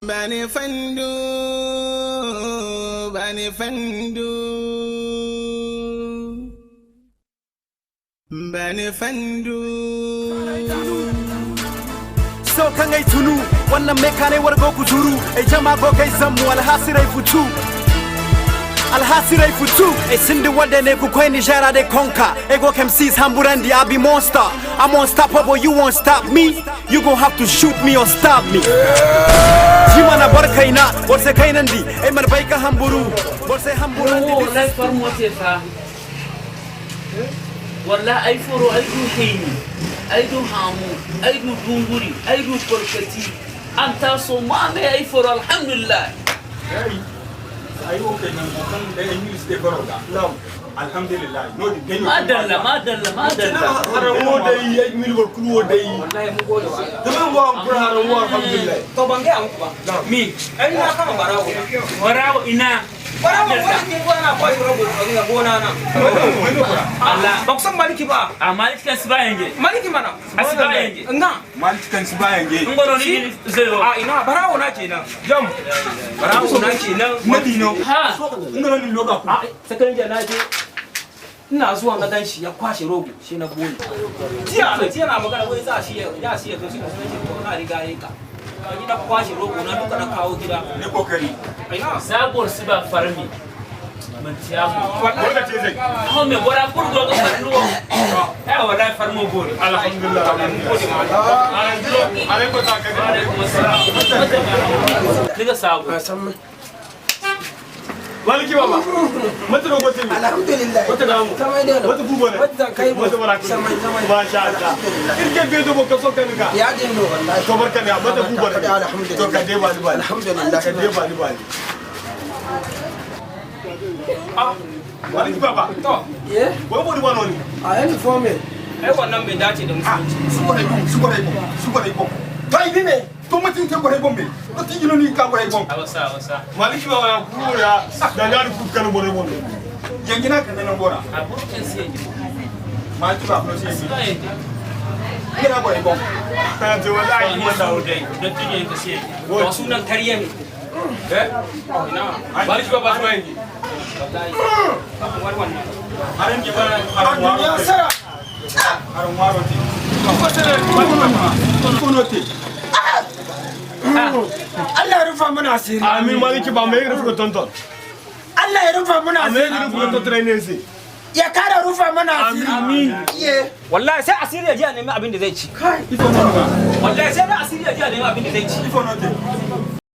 Bani fandu, bani fandu, bani fandu. So kan ai tunu wannan mai kane wargo ku zuru ai jama go kai zammu alhasirai futu alhasirai futu ai sindi wanda ne ku koi ni jara de konka ai go kem sees hamburandi I be monster I'm unstoppable you won't stop me you gon' have to shoot me or stop me jimana barkaina borse kainandi ai man bai ka hamburu borse hamburandi wallahi farmote fa wallahi ai furo ai du heini ai du hamu ai du dunguri ai du korkati anta so ma me ai furo alhamdulillah ai okay nan kan da yin use de baroga no alhamdulillah no di gani madalla haramu dai ya milwar kulwo dai wallahi mun gode wa zaman wa fura haramu alhamdulillah to bange an kuba mi ai na kama barawo ina barawo kin gona ko robo ga gona na Allah ba ku san maliki ba a maliki kan su ba yange maliki mana asiba yange nga maliki kan su ba yange ngoro ni zai a ina barawo na kenan jam barawo na kenan madino ha ngoro ni loga ku sakan je na je ina zuwa na dan shi ya kwashe rogo shi na boni jiya na magana wai za shi ya shi ya to shi ko na riga yaka ni na kwashe rogo na duka na kawo gida ne kokari aina sabor siba farmi man tiago wanda ce zai ho me bora kurgo ga farno wala farmo bori alhamdulillah alaikum takadi alaikum assalam diga sabo maliki baba mata rogo tini alhamdulillah wata damu wata bubo ne wata kai wata baraka samai masha Allah irke bedo bo kaso kan ga ya dindo wallahi to barka ne mata bubo ne alhamdulillah to ka dai ba ni alhamdulillah ka dai ba ni maliki baba to ye wai bo ba noni a yanzu fome ai wannan bai dace da musulunci su ko dai ko bai bi me to mutin ke ko dai bombe to ti jino ni ka ko dai bombe awasa maliki baba ya kura da yar ku kan bo dai bombe jengina kan nan bora a burkin sai maliki baba no sai sai kira ko dai bombe ta je wallahi ni da dai da tije ka sai wa sunan kariya ne ina maliki baba su yanki wallahi wannan aran ke ba aran ya sara aran waro ti ko sara ko no ti Allah ya rufa mana asiri amin maliki ba mai rufu tonton Allah ya rufa mana amin asiri rufu tonton trainer sai ya kara rufa mana asiri amin ye wallahi sai asiri ya ji a nemi abin da zai ci kai ifo no ga wallahi sai na asiri ya ji a nemi abin da zai ci ifo no te